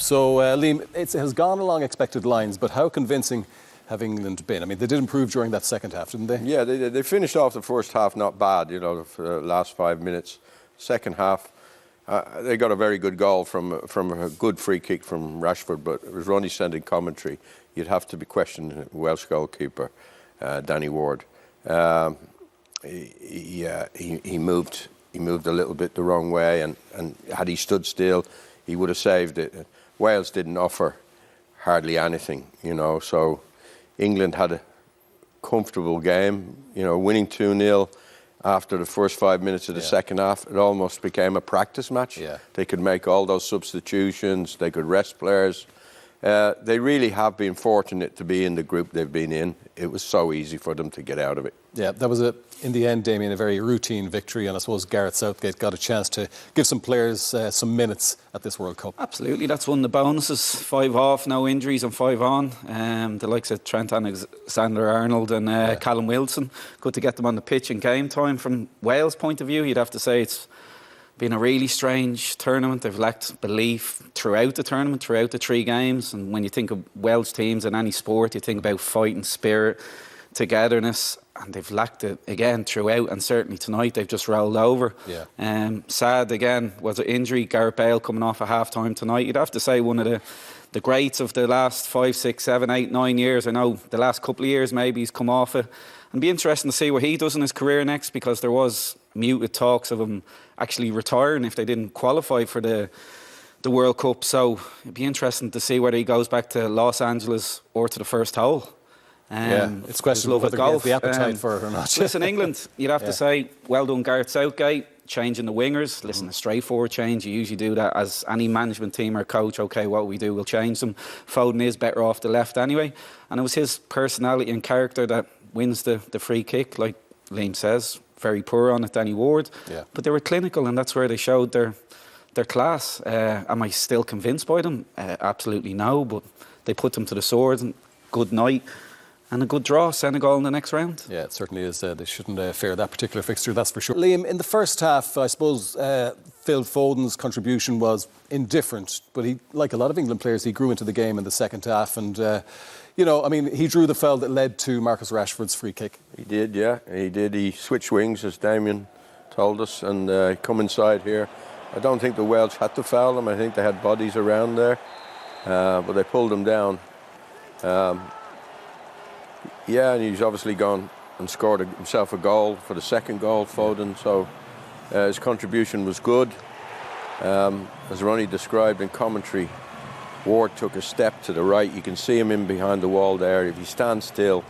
So, Liam, it has gone along expected lines, but how convincing have England been? I mean, they did improve during that second half, didn't they? Yeah, they finished off the first half not bad, for the last 5 minutes. Second half, they got a very good goal from a good free kick from Rashford, but it was Ronnie said in commentary, you'd have to be questioning Welsh goalkeeper Danny Ward. He moved a little bit the wrong way, and had he stood still, he would have saved it. Wales didn't offer hardly anything, so England had a comfortable game, winning 2-0 after the first 5 minutes of the second half. It almost became a practice match. Yeah. They could make all those substitutions, they could rest players. They really have been fortunate to be in the group they've been in. It was so easy for them to get out of it. Yeah, that was, in the end, Damien, a very routine victory, and I suppose Gareth Southgate got a chance to give some players some minutes at this World Cup. Absolutely, that's one of the bonuses. 5 off, no injuries and 5 on. The likes of Trent Alexander-Arnold and Callum Wilson. Good to get them on the pitch in game time. From Wales' point of view, you'd have to say it's been a really strange tournament. They've lacked belief throughout the tournament, throughout the 3 games. And when you think of Welsh teams in any sport, you think about fight and spirit, togetherness, and they've lacked it again throughout. And certainly tonight they've just rolled over. Yeah. Sad again was an injury. Gareth Bale coming off at half time tonight. You'd have to say one of the greats of the last 5, 6, 7, 8, 9 years. I know the last couple of years maybe he's come off it. And be interesting to see what he does in his career next, because there was muted talks of him actually retiring if they didn't qualify for the World Cup. So it'd be interesting to see whether he goes back to Los Angeles or to the first hole. It's questionable whether he has the appetite for it or not. Listen, England, you'd have to say, well done Gareth Southgate, changing the wingers. Listen, a straightforward change. You usually do that as any management team or coach. OK, what we do, we'll change them. Foden is better off the left anyway. And it was his personality and character that wins the free kick, like Liam says. Very poor on it, Danny Ward. Yeah. But they were clinical, and that's where they showed their class. Am I still convinced by them? Absolutely no, but they put them to the sword. And good night. And a good draw, Senegal in the next round. Yeah, it certainly is. They shouldn't fear that particular fixture, that's for sure. Liam, in the first half, I suppose Phil Foden's contribution was indifferent, but he, like a lot of England players, he grew into the game in the second half, and he drew the foul that led to Marcus Rashford's free kick. He did, yeah, he did. He switched wings, as Damien told us, and come inside here. I don't think the Welsh had to foul him. I think they had bodies around there, but they pulled him down. And he's obviously gone and scored himself a goal for the second goal, Foden. So his contribution was good. As Ronnie described in commentary, Ward took a step to the right. You can see him in behind the wall there. If he stands still,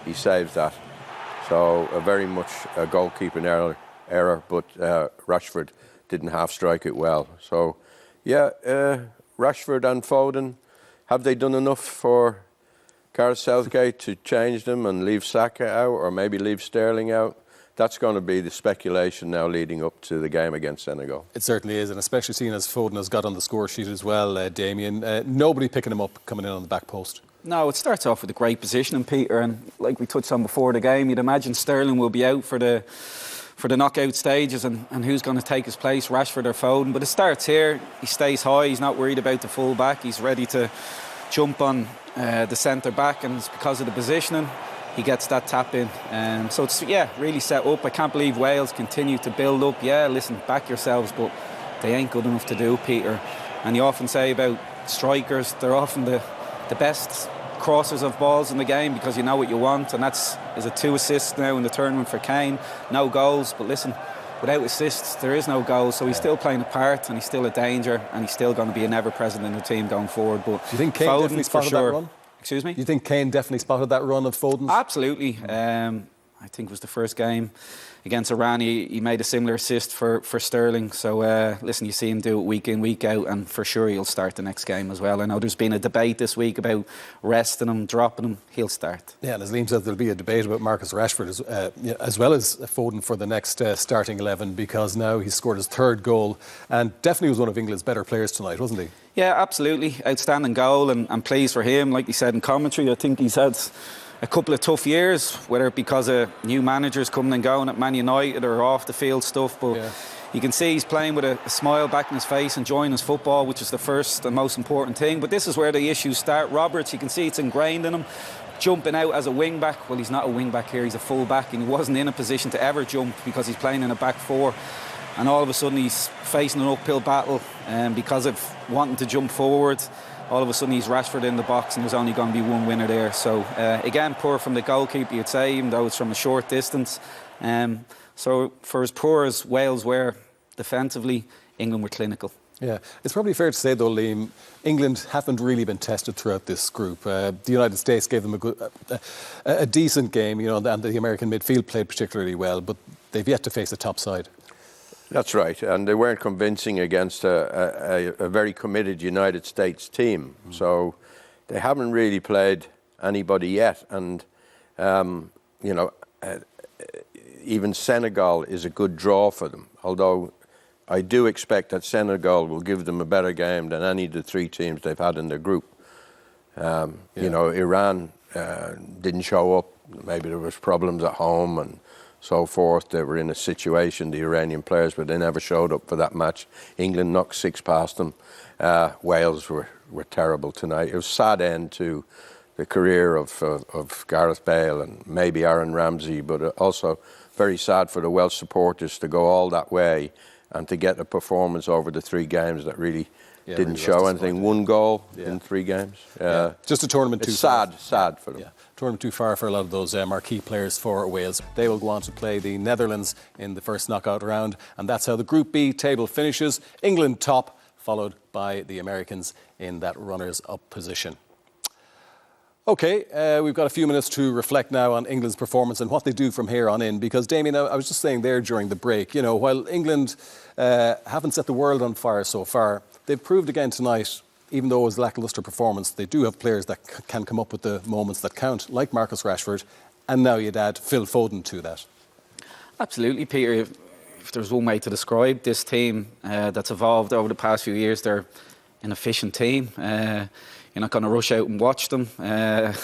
he saves that. So very much a goalkeeping error, but Rashford didn't half strike it well. So, Rashford and Foden, have they done enough for Gareth Southgate to change them and leave Saka out, or maybe leave Sterling out? That's going to be the speculation now leading up to the game against Senegal. It certainly is, and especially seeing as Foden has got on the score sheet as well, Damien. Nobody picking him up coming in on the back post. No, it starts off with a great positioning, Peter, and like we touched on before the game, you'd imagine Sterling will be out for the knockout stages, and who's going to take his place, Rashford or Foden. But it starts here. He stays high. He's not worried about the full back. He's ready to jump on the centre back, and it's because of the positioning he gets that tap in. So it's really set up. I can't believe Wales continue to build up. Listen, back yourselves, but they ain't good enough to do, Peter. And you often say about strikers, they're often the best crossers of balls in the game, because you know what you want, and is it 2 assists now in the tournament for Kane. No goals, but listen, without assists there is no goals, so he's still playing a part, and he's still a danger, and he's still going to be an ever-present in the team going forward. But do you think Kane Foden, definitely spotted that run? Excuse me? Do you think Kane definitely spotted that run of Foden's? Absolutely. I think it was the first game against Iran. He made a similar assist for Sterling. So, listen, you see him do it week in, week out, and for sure he'll start the next game as well. I know there's been a debate this week about resting him, dropping him. He'll start. Yeah, and as Liam said, there'll be a debate about Marcus Rashford as well as Foden for the next starting 11, because now he's scored his 3rd goal and definitely was one of England's better players tonight, wasn't he? Yeah, absolutely. Outstanding goal, and pleased for him. Like he said in commentary, I think he's had a couple of tough years, whether because of new managers coming and going at Man United or off the field stuff, but You can see he's playing with a smile back in his face, enjoying his football, which is the first and most important thing. But this is where the issues start. Roberts, you can see it's ingrained in him. Jumping out as a wing back. Well, he's not a wing back here, he's a full back, and he wasn't in a position to ever jump because he's playing in a back four. And all of a sudden he's facing an uphill battle, and because of wanting to jump forward, all of a sudden he's Rashford in the box, and there's only going to be one winner there. So again, poor from the goalkeeper, you'd say, even though it's from a short distance. So for as poor as Wales were defensively, England were clinical. Yeah, it's probably fair to say though, Liam, England haven't really been tested throughout this group. The United States gave them a decent game, you know, and the American midfield played particularly well, but they've yet to face a top side. That's right, and they weren't convincing against a very committed United States team. So they haven't really played anybody yet, and you know, even Senegal is a good draw for them, although I do expect that Senegal will give them a better game than any of the three teams they've had in their group. You know, Iran didn't show up. Maybe there was problems at home and so forth. They were in a situation, the Iranian players, but they never showed up for that match. England knocked 6 past them. Wales were terrible tonight. It was a sad end to the career of Gareth Bale and maybe Aaron Ramsey, but also very sad for the Welsh supporters to go all that way and to get a performance over the 3 games that really didn't really show anything. 1 goal in 3 games. Just a tournament too far. Sad for them. Yeah. Tournament too far for a lot of those marquee players for Wales. They will go on to play the Netherlands in the first knockout round, and that's how the Group B table finishes. England top, followed by the Americans in that runners-up position. OK, we've got a few minutes to reflect now on England's performance and what they do from here on in, because, Damien, I was just saying there during the break, you know, while England haven't set the world on fire so far, they've proved again tonight, even though it was a lacklustre performance, they do have players that can come up with the moments that count, like Marcus Rashford, and now you'd add Phil Foden to that. Absolutely, Peter. If there's one way to describe this team that's evolved over the past few years, they're an efficient team. You're not going to rush out and watch them. They're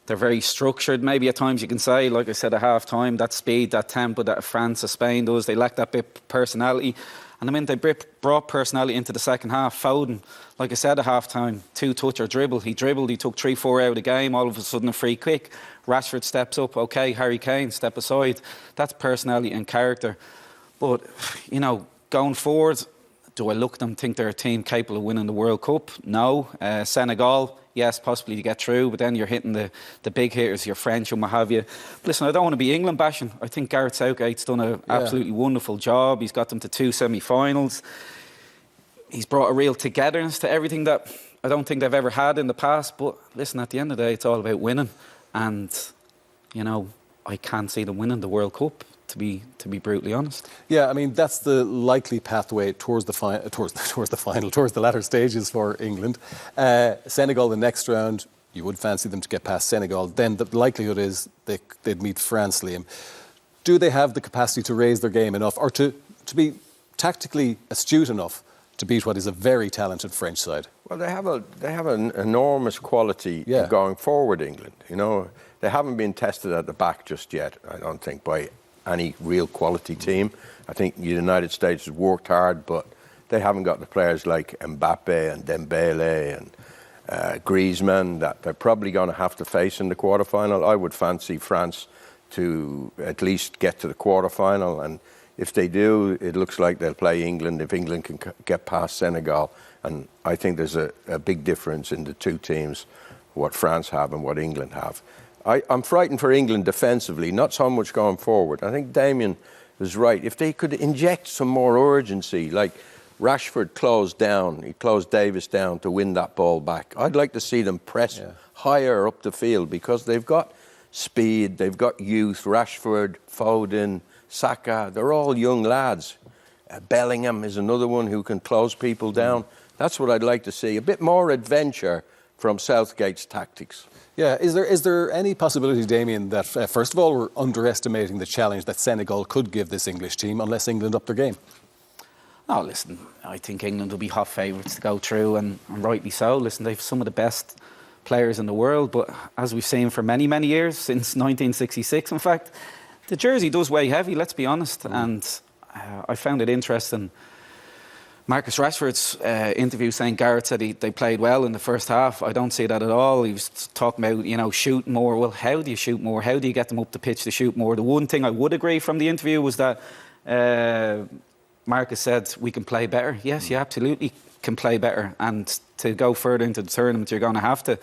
very structured. Maybe at times you can say, like I said, at half-time, that speed, that tempo that France or Spain does, they lack that bit of personality. And the minute they brought personality into the second half, Foden, like I said, at half-time, 2-touch or dribble. He dribbled, he took 3-4 out of the game, all of a sudden a free kick. Rashford steps up, OK, Harry Kane, step aside. That's personality and character. But, you know, going forward, do I look at them, think they're a team capable of winning the World Cup? No. Senegal, yes, possibly to get through, but then you're hitting the big hitters, your French and what have you. But listen, I don't want to be England bashing. I think Gareth Southgate's done an absolutely wonderful job. He's got them to 2 semi-finals. He's brought a real togetherness to everything that I don't think they've ever had in the past. But listen, at the end of the day, it's all about winning. And, you know, I can't see them winning the World Cup, to be brutally honest. Yeah, I mean, that's the likely pathway towards the latter stages for England. Senegal the next round, you would fancy them to get past Senegal. Then the likelihood is they'd meet France, Liam. Do they have the capacity to raise their game enough, or to be tactically astute enough to beat what is a very talented French side? Well, they have an enormous quality going forward, England. You know, they haven't been tested at the back just yet, I don't think, by any real quality team. I think the United States has worked hard, but they haven't got the players like Mbappe and Dembele and Griezmann that they're probably going to have to face in the quarterfinal. I would fancy France to at least get to the quarterfinal, and if they do, it looks like they'll play England if England can get past Senegal. And I think there's a big difference in the two teams, what France have and what England have. I'm frightened for England defensively, not so much going forward. I think Damien is right. If they could inject some more urgency, like Rashford closed down, he closed Davis down to win that ball back. I'd like to see them press higher up the field, because they've got speed, they've got youth. Rashford, Foden, Saka, they're all young lads. Bellingham is another one who can close people down. That's what I'd like to see. A bit more adventure from Southgate's tactics. Yeah, is there any possibility, Damien, that first of all we're underestimating the challenge that Senegal could give this English team unless England up their game? No, listen, I think England will be hot favourites to go through, and rightly so. Listen, they've some of the best players in the world, but as we've seen for many, many years, since 1966 in fact, the jersey does weigh heavy, let's be honest. And I found it interesting. Marcus Rashford's interview saying Gareth said they played well in the first half. I don't see that at all. He was talking about, shoot more. Well, how do you shoot more? How do you get them up the pitch to shoot more? The one thing I would agree from the interview was that Marcus said we can play better. Yes, you absolutely can play better. And to go further into the tournament, you're going to have to.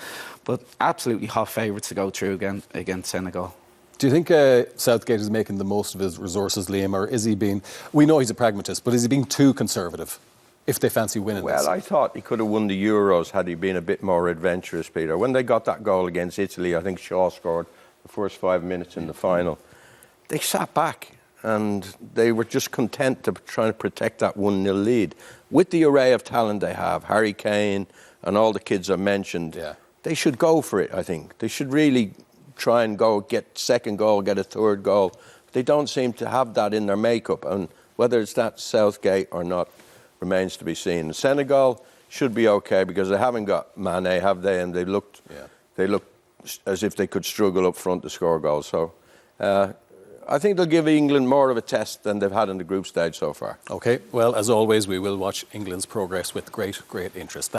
But absolutely hot favourites to go through again against Senegal. Do you think Southgate is making the most of his resources, Liam, or is he being... We know he's a pragmatist, but is he being too conservative if they fancy winning this? Well, I thought he could have won the Euros had he been a bit more adventurous, Peter. When they got that goal against Italy, I think Shaw scored the first 5 minutes in the final. They sat back and they were just content to try and protect that 1-0 lead. With the array of talent they have, Harry Kane and all the kids I mentioned, they should go for it, I think. They should really try and go get second goal, get a third goal. They don't seem to have that in their makeup, and whether it's that Southgate or not remains to be seen. Senegal should be okay because they haven't got Mane, have they? And they look as if they could struggle up front to score goals. So I think they'll give England more of a test than they've had in the group stage so far. OK, well, as always, we will watch England's progress with great interest.